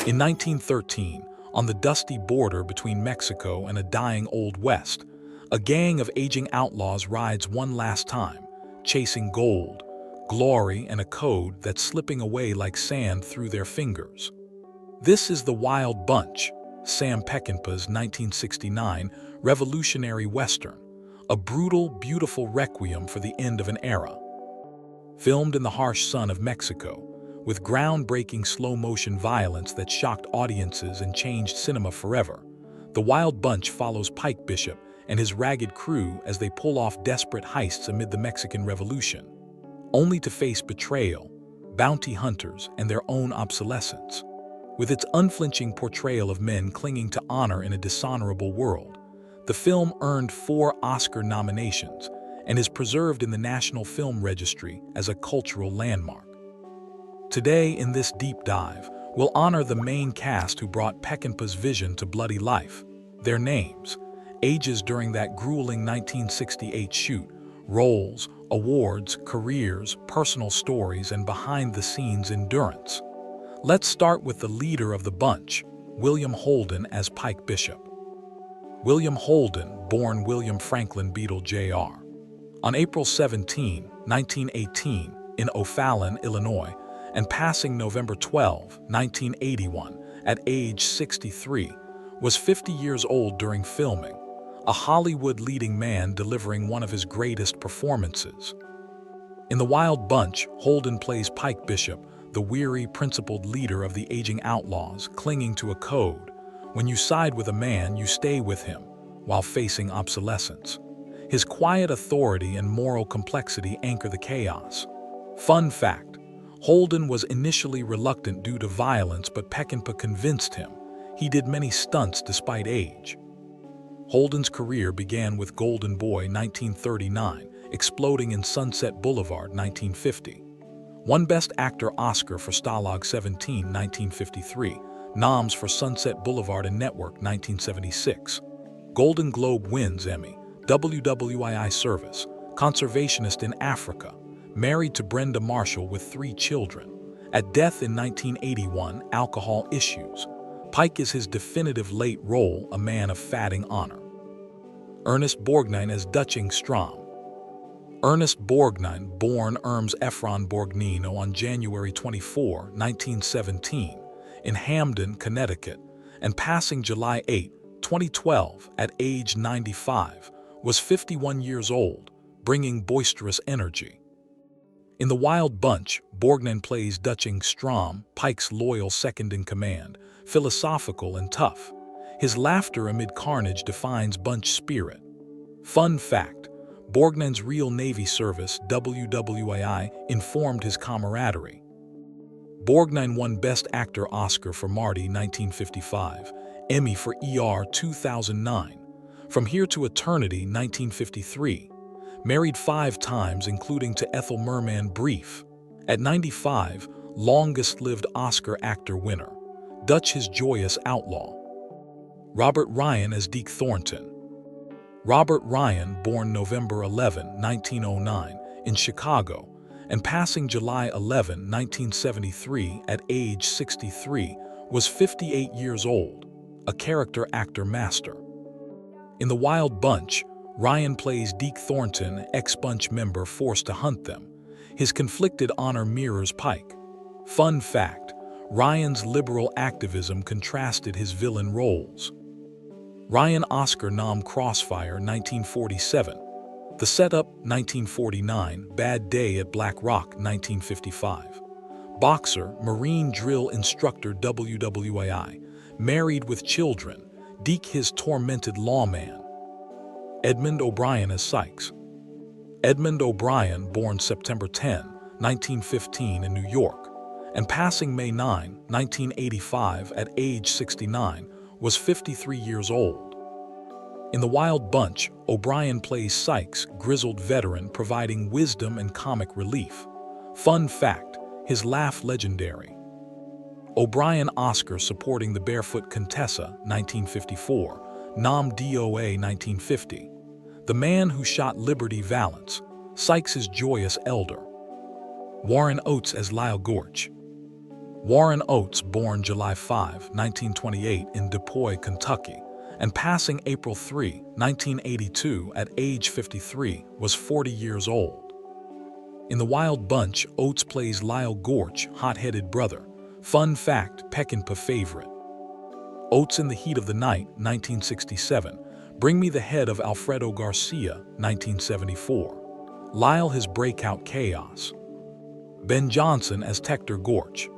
In 1913, on the dusty border between Mexico and a dying Old West, a gang of aging outlaws rides one last time, chasing gold, glory, and a code that's slipping away like sand through their fingers. This is The Wild Bunch, Sam Peckinpah's 1969 revolutionary western, a brutal, beautiful requiem for the end of an era. Filmed in the harsh sun of Mexico, with groundbreaking slow-motion violence that shocked audiences and changed cinema forever, The Wild Bunch follows Pike Bishop and his ragged crew as they pull off desperate heists amid the Mexican Revolution, only to face betrayal, bounty hunters, and their own obsolescence. With its unflinching portrayal of men clinging to honor in a dishonorable world, the film earned 4 Oscar nominations and is preserved in the National Film Registry as a cultural landmark. Today, in this deep dive, we'll honor the main cast who brought Peckinpah's vision to bloody life, their names, ages during that grueling 1968 shoot, roles, awards, careers, personal stories, and behind-the-scenes endurance. Let's start with the leader of the bunch, William Holden as Pike Bishop. William Holden, born William Franklin Beadle Jr. on April 17, 1918, in O'Fallon, Illinois, and passing November 12, 1981, at age 63, was 50 years old during filming, a Hollywood leading man delivering one of his greatest performances. In The Wild Bunch, Holden plays Pike Bishop, the weary, principled leader of the aging outlaws, clinging to a code. When you side with a man, you stay with him, while facing obsolescence. His quiet authority and moral complexity anchor the chaos. Fun fact: Holden was initially reluctant due to violence, but Peckinpah convinced him. He did many stunts despite age. Holden's career began with Golden Boy 1939, exploding in Sunset Boulevard 1950. Won Best Actor Oscar for Stalag 17 1953, noms for Sunset Boulevard and Network 1976. Golden Globe wins Emmy, WWII Service, Conservationist in Africa, married to Brenda Marshall with 3 children. At death in 1981, Alcohol Issues. Pike is his definitive late role, a man of fading honor. Ernest Borgnine as Dutching Strom. Ernest Borgnine, born Erms Ephron Borgnino on January 24, 1917, in Hamden, Connecticut, and passing July 8, 2012, at age 95, was 51 years old, bringing boisterous energy. In The Wild Bunch, Borgnine plays Dutching Strom, Pike's loyal second-in-command, philosophical and tough. His laughter amid carnage defines Bunch spirit. Fun fact: Borgnine's real Navy service, WWII, informed his camaraderie. Borgnine won Best Actor Oscar for Marty 1955, Emmy for ER 2009, From Here to Eternity 1953, married 5 times including to Ethel Merman Brief. At 95, longest-lived Oscar actor winner, Dutch his joyous outlaw. Robert Ryan as Deke Thornton. Robert Ryan, born November 11, 1909, in Chicago, and passing July 11, 1973, at age 63, was 58 years old, a character actor master. In The Wild Bunch, Ryan plays Deke Thornton, ex-Bunch member forced to hunt them. His conflicted honor mirrors Pike. Fun fact: Ryan's liberal activism contrasted his villain roles. Ryan Oscar nom Crossfire 1947, The Setup 1949, Bad Day at Black Rock 1955. Boxer, Marine drill instructor WWII, married with children, Deke his tormented lawman. Edmund O'Brien as Sykes. Edmund O'Brien, born September 10, 1915 in New York, and passing May 9, 1985 at age 69, was 53 years old. In The Wild Bunch, O'Brien plays Sykes, grizzled veteran providing wisdom and comic relief. Fun fact: his laugh legendary. O'Brien Oscar supporting the Barefoot Contessa 1954, nom DOA 1950. The Man Who Shot Liberty Valance, Sykes' joyous elder. Warren Oates as Lyle Gorch. Warren Oates, born July 5, 1928 in DuPuy, Kentucky, and passing April 3, 1982 at age 53, was 40 years old. In The Wild Bunch, Oates plays Lyle Gorch, hot-headed brother. Fun fact, Peckinpah favorite. Oates in The Heat of the Night, 1967. Bring Me the Head of Alfredo Garcia, 1974. Lyle his breakout chaos. Ben Johnson as Tector Gorch.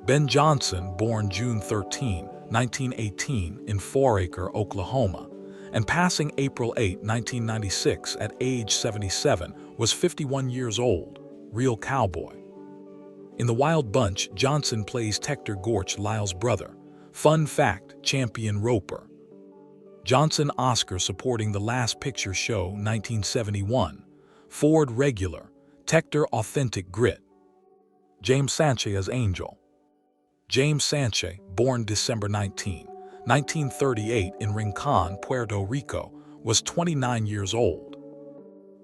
Ben Johnson, born June 13, 1918 in Fouracre, Oklahoma, and passing April 8, 1996 at age 77, was 51 years old, real cowboy. In The Wild Bunch, Johnson plays Tector Gorch, Lyle's brother. Fun fact, champion roper. Johnson Oscar supporting The Last Picture Show, 1971. Ford regular, Tector authentic grit. James Sanchez as Angel. James Sanchez, born December 19, 1938 in Rincon, Puerto Rico, was 29 years old.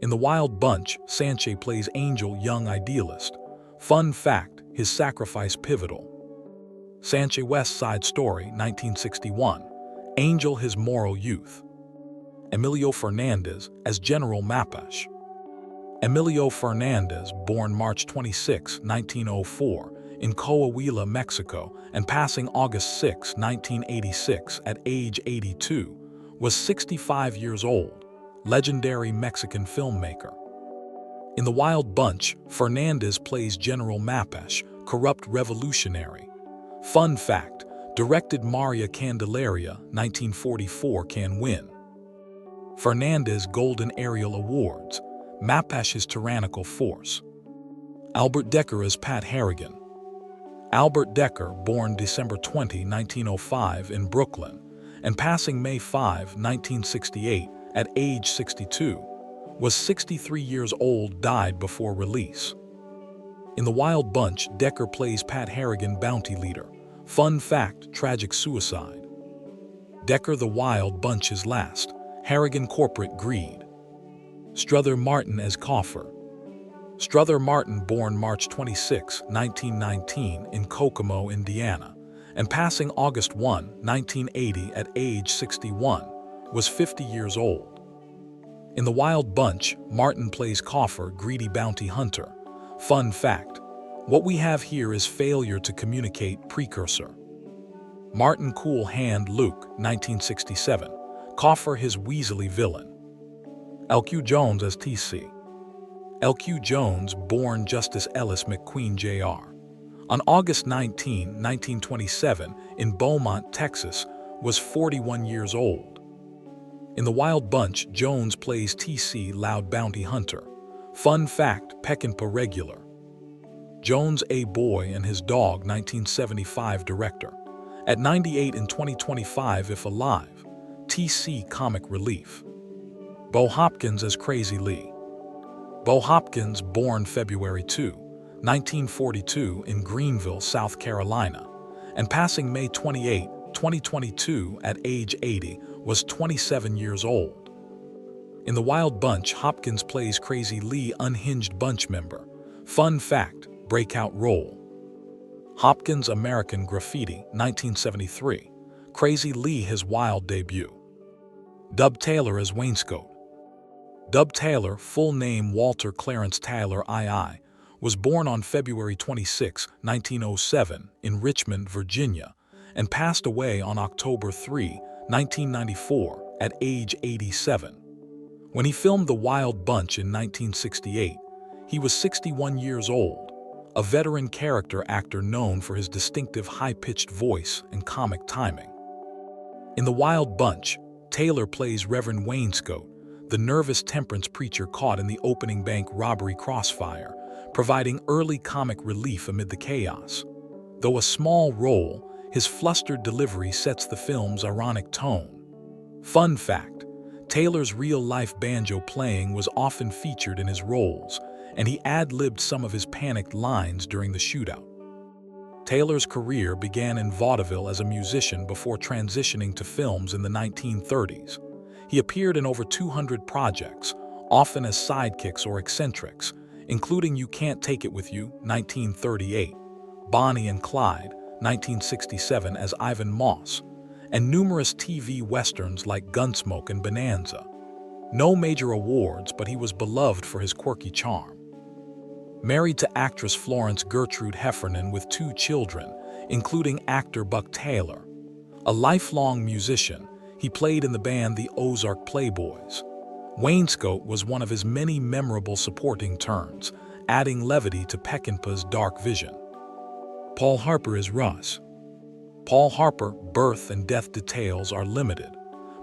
In The Wild Bunch, Sanchez plays Angel, young idealist. Fun fact, his sacrifice pivotal. Sanchez West Side Story, 1961. Angel his moral youth. Emilio Fernandez as General Mapache. Emilio Fernandez, born March 26, 1904, in Coahuila, Mexico, and passing August 6, 1986 at age 82, was 65 years old, legendary Mexican filmmaker. In The Wild Bunch, Fernandez plays General Mapache, corrupt revolutionary. Fun fact, directed Maria Candelaria, 1944, can win. Fernandez Golden Ariel Awards, Mapache's tyrannical force. Albert Decker as Pat Harrigan. Albert Decker, born December 20, 1905 in Brooklyn, and passing May 5, 1968 at age 62, was 63 years old, died before release. In The Wild Bunch, Decker plays Pat Harrigan, bounty leader. Fun fact, tragic suicide. Decker The Wild Bunch's last, Harrigan corporate greed. Strother Martin as Coffer. Strother Martin, born March 26, 1919 in Kokomo, Indiana, and passing August 1, 1980 at age 61, was 50 years old. In The Wild Bunch, Martin plays Coffer, greedy bounty hunter. Fun fact, what we have here is failure to communicate precursor. Martin Cool Hand Luke, 1967. Coffer his Weasley villain. L.Q. Jones as T.C. L.Q. Jones, born Justice Ellis McQueen Jr., on August 19, 1927 in Beaumont, Texas, was 41 years old. In The Wild Bunch, Jones plays T.C. Loud Bounty Hunter. Fun fact, Peckinpah regular. Jones A. Boy and His Dog, 1975 director. At 98 in 2025 if alive, T.C. comic relief. Bo Hopkins as Crazy Lee. Bo Hopkins, born February 2, 1942 in Greenville, South Carolina, and passing May 28, 2022 at age 80, was 27 years old. In The Wild Bunch, Hopkins plays Crazy Lee, unhinged bunch member. Fun fact, breakout role. Hopkins American Graffiti, 1973. Crazy Lee his wild debut. Dub Taylor as Wainscot. Dub Taylor, full name Walter Clarence Taylor II, was born on February 26, 1907 in Richmond, Virginia, and passed away on October 3, 1994 at age 87. When he filmed The Wild Bunch in 1968, he was 61 years old, a veteran character actor known for his distinctive high-pitched voice and comic timing. In The Wild Bunch, Taylor plays Reverend Wainscot, the nervous temperance preacher caught in the opening bank robbery crossfire, providing early comic relief amid the chaos. Though a small role, his flustered delivery sets the film's ironic tone. Fun fact, Taylor's real-life banjo playing was often featured in his roles, and he ad-libbed some of his panicked lines during the shootout. Taylor's career began in vaudeville as a musician before transitioning to films in the 1930s. He appeared in over 200 projects, often as sidekicks or eccentrics, including You Can't Take It With You, 1938, Bonnie and Clyde, 1967 as Ivan Moss, and numerous TV westerns like Gunsmoke and Bonanza. No major awards, but he was beloved for his quirky charm. Married to actress Florence Gertrude Heffernan with 2 children, including actor Buck Taylor. A lifelong musician, he played in the band the Ozark Playboys. Wainscot was one of his many memorable supporting turns, adding levity to Peckinpah's dark vision. Paul Harper is Russ. Paul Harper, birth and death details are limited,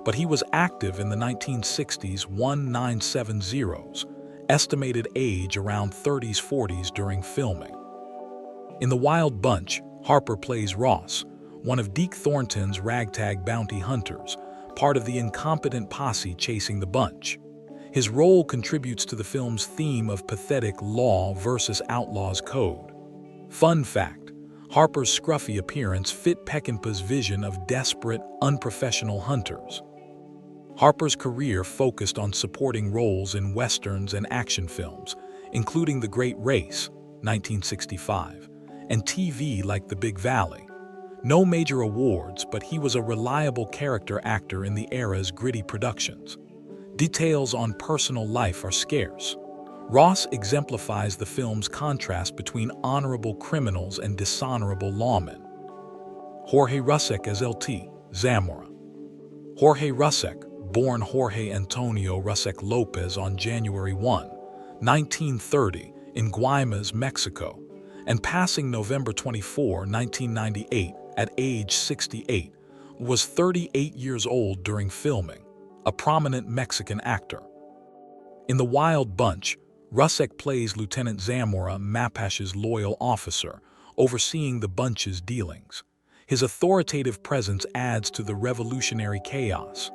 but he was active in the 1960s 1970s, estimated age around 30s-40s during filming. In The Wild Bunch, Harper plays Ross, one of Deke Thornton's ragtag bounty hunters, part of the incompetent posse chasing the bunch. His role contributes to the film's theme of pathetic law versus outlaws code. Fun fact, Harper's scruffy appearance fit Peckinpah's vision of desperate, unprofessional hunters. Harper's career focused on supporting roles in westerns and action films, including The Great Race, 1965, and TV like The Big Valley. No major awards, but he was a reliable character actor in the era's gritty productions. Details on personal life are scarce. Ross exemplifies the film's contrast between honorable criminals and dishonorable lawmen. Jorge Rusek as L.T. Zamora. Jorge Rusek, born Jorge Antonio Rusek Lopez on January 1, 1930, in Guaymas, Mexico, and passing November 24, 1998, at age 68, was 38 years old during filming, a prominent Mexican actor. In The Wild Bunch, Rusek plays Lieutenant Zamora, Mapash's loyal officer, overseeing the bunch's dealings. His authoritative presence adds to the revolutionary chaos.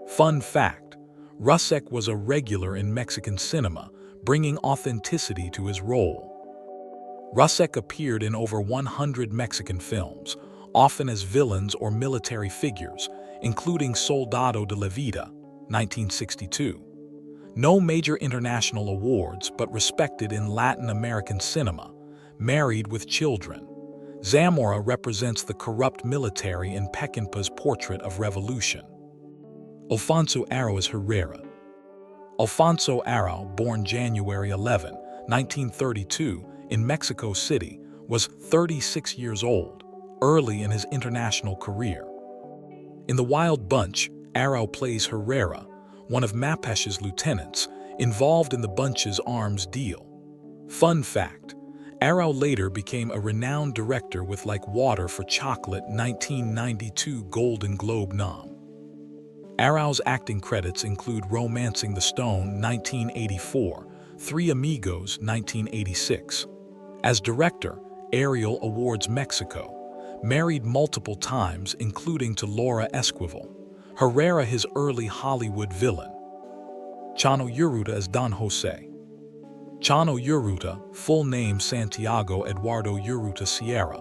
Fun fact, Rusek was a regular in Mexican cinema, bringing authenticity to his role. Rusek appeared in over 100 Mexican films, often as villains or military figures, including Soldado de la Vida, 1962. No major international awards, but respected in Latin American cinema. Married with children. Zamora represents the corrupt military in Peckinpah's portrait of revolution. Alfonso Arau as Herrera. Alfonso Arau, born January 11, 1932, in Mexico City, was 36 years old, early in his international career. In The Wild Bunch, Arau plays Herrera, one of Mapesh's lieutenants, involved in the bunch's arms deal. Fun fact, Arau later became a renowned director with Like Water for Chocolate 1992 Golden Globe nom. Arau's acting credits include Romancing the Stone 1984, Three Amigos 1986. As director, Ariel Awards Mexico, married multiple times including to Laura Esquivel. Herrera his early Hollywood villain. Chano Urruta as Don Jose. Chano Urruta, full name Santiago Eduardo Urruta Sierra,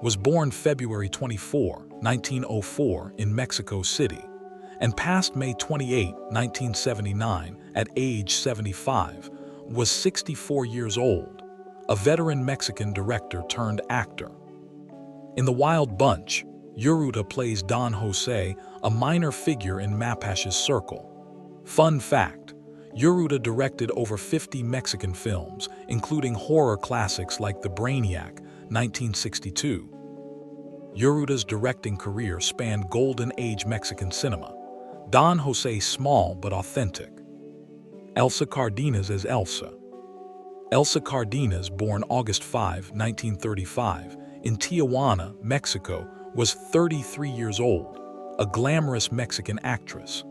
was born February 24, 1904 in Mexico City, and passed May 28, 1979, at age 75, was 64 years old, a veteran Mexican director turned actor. In The Wild Bunch, Urruta plays Don Jose, a minor figure in Mapash's circle. Fun fact, Urruta directed over 50 Mexican films, including horror classics like The Brainiac, 1962. Urruta's directing career spanned Golden Age Mexican cinema. Don Jose small but authentic. Elsa Cardenas as Elsa. Elsa Cardenas, born August 5, 1935, in Tijuana, Mexico, was 33 years old, a glamorous Mexican actress.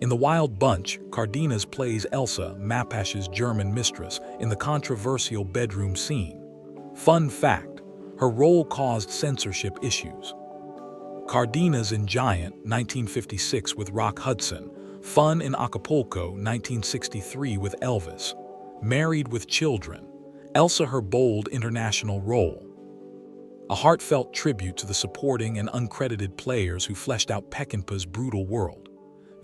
In The Wild Bunch, Cardenas plays Elsa, Mapash's German mistress, in the controversial bedroom scene. Fun fact, her role caused censorship issues. Cardenas in Giant, 1956 with Rock Hudson, Fun in Acapulco, 1963 with Elvis, Married with Children, Elsa her bold international role. A heartfelt tribute to the supporting and uncredited players who fleshed out Peckinpah's brutal world.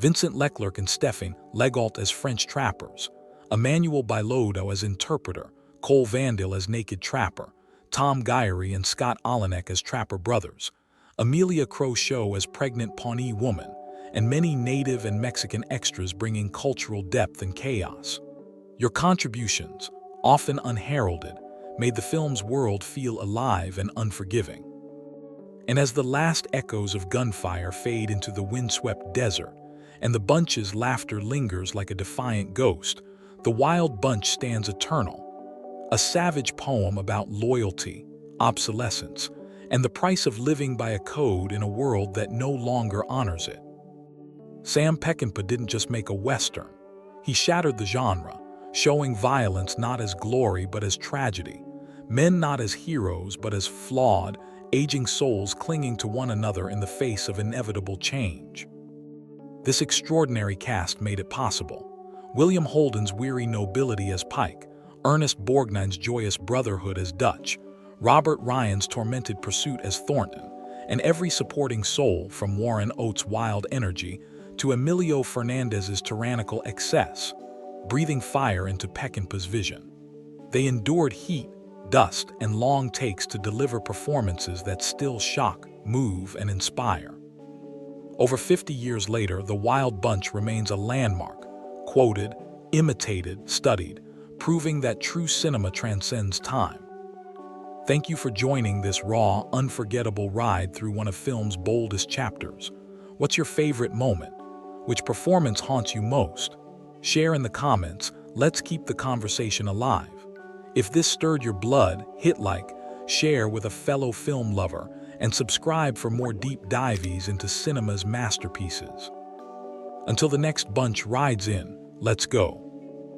Vincent Leclerc and Stéphane Legault as French trappers, Emmanuel Bilodeau as interpreter, Cole Vandil as naked trapper, Tom Gyrie and Scott Olenek as Trapper brothers, Amelia Crowe as pregnant Pawnee woman, and many native and Mexican extras bringing cultural depth and chaos. Your contributions, often unheralded, made the film's world feel alive and unforgiving. And as the last echoes of gunfire fade into the windswept desert, and the bunch's laughter lingers like a defiant ghost, The Wild Bunch stands eternal, a savage poem about loyalty, obsolescence, and the price of living by a code in a world that no longer honors it. Sam Peckinpah didn't just make a Western. He shattered the genre, showing violence not as glory but as tragedy, men not as heroes but as flawed, aging souls clinging to one another in the face of inevitable change. This extraordinary cast made it possible. William Holden's weary nobility as Pike, Ernest Borgnine's joyous brotherhood as Dutch, Robert Ryan's tormented pursuit as Thornton, and every supporting soul from Warren Oates' wild energy to Emilio Fernandez's tyrannical excess, breathing fire into Peckinpah's vision. They endured heat, dust, and long takes to deliver performances that still shock, move, and inspire. Over 50 years later, The Wild Bunch remains a landmark, quoted, imitated, studied, proving that true cinema transcends time. Thank you for joining this raw, unforgettable ride through one of film's boldest chapters. What's your favorite moment? Which performance haunts you most? Share in the comments. Let's keep the conversation alive. If this stirred your blood, hit like, share with a fellow film lover, and subscribe for more deep dives into cinema's masterpieces. Until the next bunch rides in, let's go.